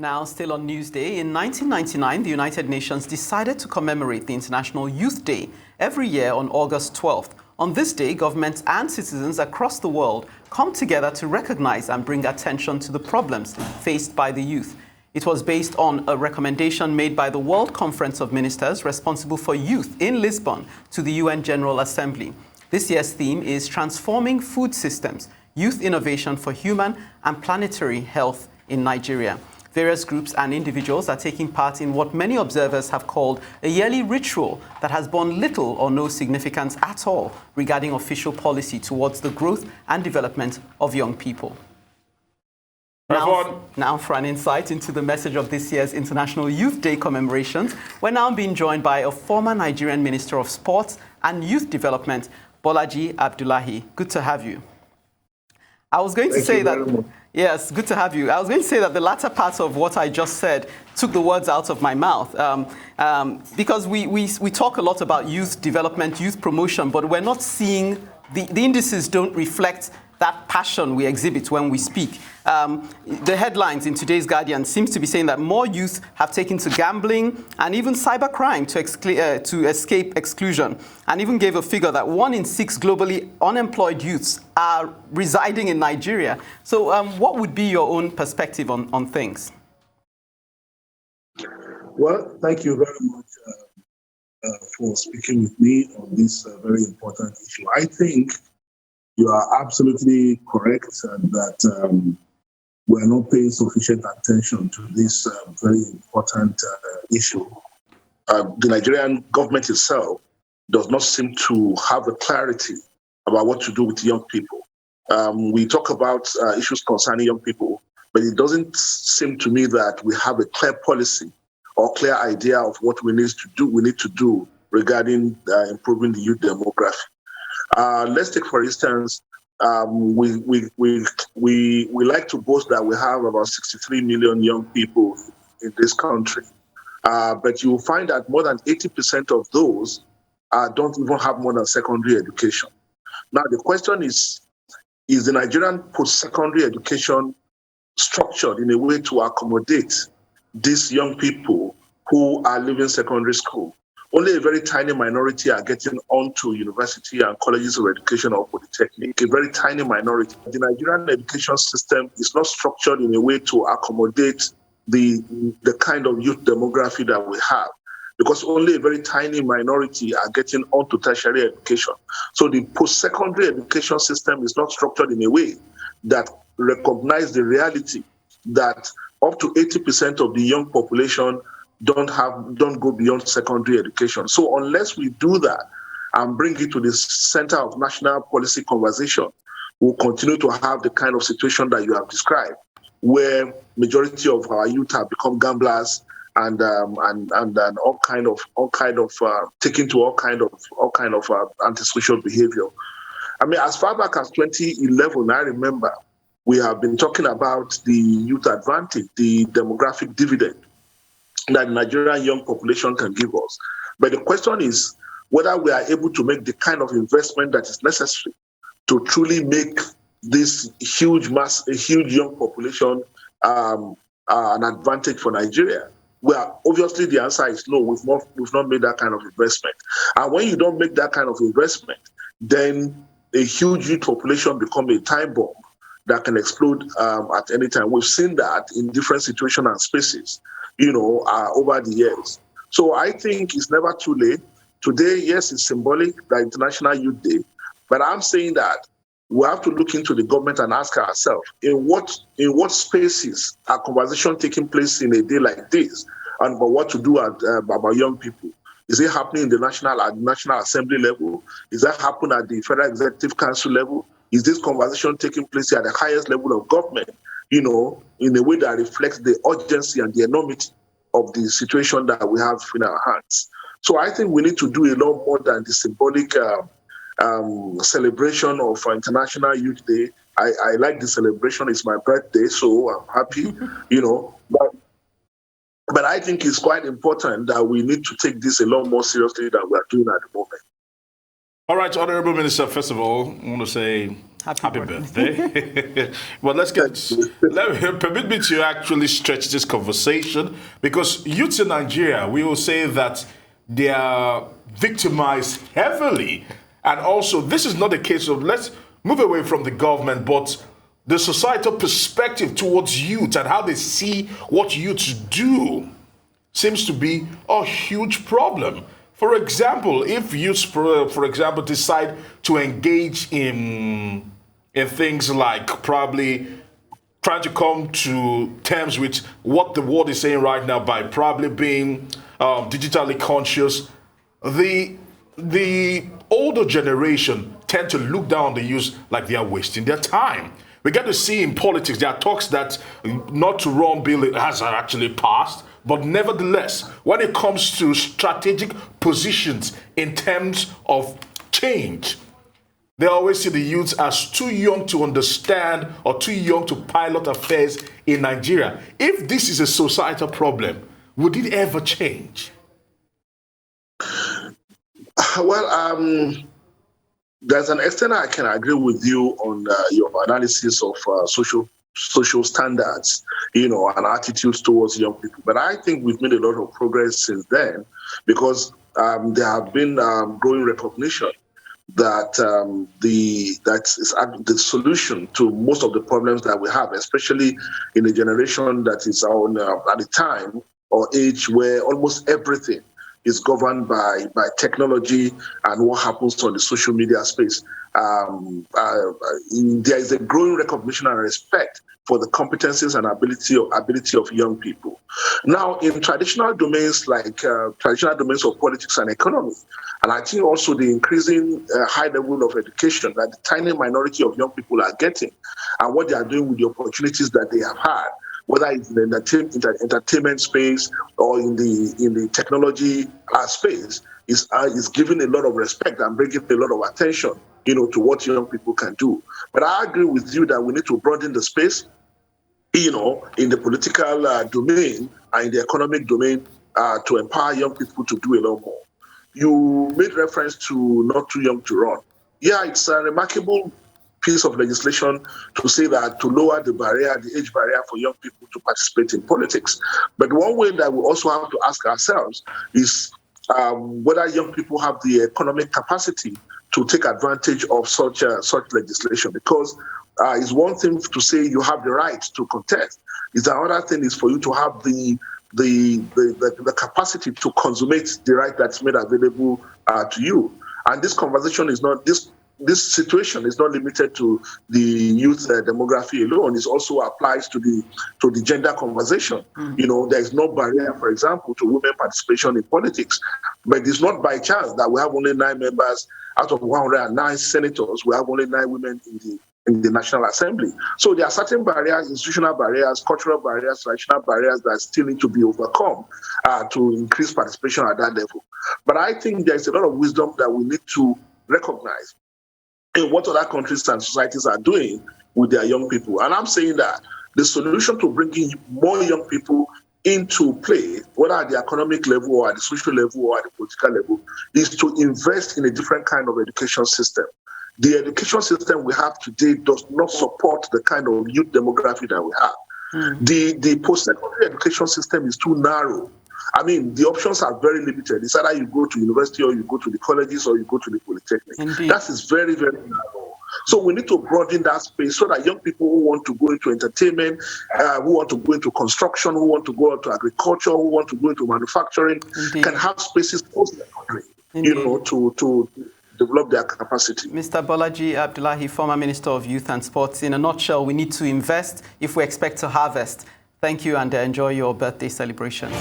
Now, still on Newsday, in 1999, the United Nations decided to commemorate the International Youth Day every year on August 12th. On this day, governments and citizens across the world come together to recognize and bring attention to the problems faced by the youth. It was based on a recommendation made by the World Conference of Ministers responsible for youth in Lisbon to the UN General Assembly. This year's theme is Transforming Food Systems, Youth Innovation for Human and Planetary Health in Nigeria. Various groups and individuals are taking part in what many observers have called a yearly ritual that has borne little or no significance at all regarding official policy towards the growth and development of young people. Now for an insight into the message of this year's International Youth Day commemorations, we're now being joined by a former Nigerian Minister of Sports and Youth Development, Bolaji Abdullahi. Good to have you. I was going to say that, yes, good to have you. I was going to say that the latter part of what I just said took the words out of my mouth because we talk a lot about youth development, youth promotion, but we're not seeing, the indices don't reflect that passion we exhibit when we speak. The headlines in today's Guardian seems to be saying that more youth have taken to gambling and even cybercrime to escape exclusion, and even gave a figure that 1 in 6 globally unemployed youths are residing in Nigeria. So what would be your own perspective on things? Well, thank you very much for speaking with me on this very important issue. I think you are absolutely correct that we're not paying sufficient attention to this very important issue. The Nigerian government itself does not seem to have a clarity about what to do with young people. We talk about issues concerning young people, but it doesn't seem to me that we have a clear policy or clear idea of what we need to do regarding improving the youth demography. Let's take, for instance, we like to boast that we have about 63 million young people in this country. But you will find that more than 80% of those don't even have more than secondary education. Now, the question is the Nigerian post-secondary education structured in a way to accommodate these young people who are leaving secondary school? Only a very tiny minority are getting onto university and colleges of education or polytechnic, a very tiny minority. The Nigerian education system is not structured in a way to accommodate the kind of youth demography that we have, because only a very tiny minority are getting onto tertiary education. So the post-secondary education system is not structured in a way that recognizes the reality that up to 80% of the young population don't go beyond secondary education. So unless we do that and bring it to the center of national policy conversation, we'll continue to have the kind of situation that you have described, where majority of our youth have become gamblers and all kind of taken to all kind of antisocial behavior. I mean, as far back as 2011, I remember we have been talking about the youth advantage, the demographic dividend that Nigerian young population can give us. But the question is whether we are able to make the kind of investment that is necessary to truly make this huge young population an advantage for Nigeria. Well, obviously the answer is no, we've not made that kind of investment. And when you don't make that kind of investment, then a huge youth population becomes a time bomb that can explode at any time. We've seen that in different situations and spaces, over the years. So I think it's never too late. Today, yes, it's symbolic, the International Youth Day, but I'm saying that we have to look into the government and ask ourselves, in what spaces are conversations taking place in a day like this, and about what to do about young people? Is it happening in the National Assembly level? Is that happening at the Federal Executive Council level? Is this conversation taking place at the highest level of government, in a way that reflects the urgency and the enormity of the situation that we have in our hands? So I think we need to do a lot more than the symbolic celebration of International Youth Day. I like the celebration. It's my birthday, so I'm happy, But I think it's quite important that we need to take this a lot more seriously than we are doing at the moment. All right, Honorable Minister, first of all, I want to say Happy birthday. Well, permit me to actually stretch this conversation, because youths in Nigeria, we will say that they are victimized heavily. And also, this is not a case of let's move away from the government, but the societal perspective towards youth and how they see what youths do seems to be a huge problem. For example, if youths, for example, decide to engage in things like probably trying to come to terms with what the world is saying right now by probably being digitally conscious, the older generation tend to look down on the youth like they are wasting their time. We get to see in politics, there are talks that not to run bill has actually passed, but nevertheless, when it comes to strategic positions in terms of change, they always see the youths as too young to understand or too young to pilot affairs in Nigeria. If this is a societal problem, would it ever change? Well, there's an extent I can agree with you on your analysis of social standards, and attitudes towards young people. But I think we've made a lot of progress since then, because there have been growing recognition that the solution to most of the problems that we have, especially in a generation that is on at a time or age where almost everything is governed by technology and what happens on the social media space. There is a growing recognition and respect for the competencies and ability of young people. Now, in traditional domains like traditional domains of politics and economy, and I think also the increasing high level of education that the tiny minority of young people are getting, and what they are doing with the opportunities that they have had, whether it's in the entertainment space or in the technology space, is giving a lot of respect and bringing a lot of attention, to what young people can do. But I agree with you that we need to broaden the space, in the political domain and in the economic domain to empower young people to do a lot more. You made reference to not too young to run. Yeah, it's a remarkable piece of legislation to say that to lower the age barrier for young people to participate in politics. But one way that we also have to ask ourselves is whether young people have the economic capacity to take advantage of such legislation. Because it's one thing to say you have the right to contest. It's another thing is for you to have the capacity to consummate the right that's made available to you. And this conversation is not this situation is not limited to the youth demography alone. It also applies to the gender conversation. There is no barrier, for example, to women participation in politics. But it's not by chance that we have only 9 members out of 109 senators. We have only 9 women in the National Assembly. So there are certain barriers, institutional barriers, cultural barriers, traditional barriers that still need to be overcome to increase participation at that level. But I think there's a lot of wisdom that we need to recognize in what other countries and societies are doing with their young people. And I'm saying that the solution to bringing more young people into play, whether at the economic level or at the social level or at the political level, is to invest in a different kind of education system. The education system we have today does not support the kind of youth demography that we have. The post-secondary education system is too narrow. I mean, the options are very limited. It's either you go to university or you go to the colleges or you go to the polytechnic. Indeed. That is very, very narrow. So we need to broaden that space so that young people who want to go into entertainment, who want to go into construction, who want to go into agriculture, who want to go into manufacturing, can have spaces post-secondary, to develop their capacity. Mr. Bolaji Abdullahi, former Minister of Youth and Sports. In a nutshell, we need to invest if we expect to harvest. Thank you and enjoy your birthday celebrations.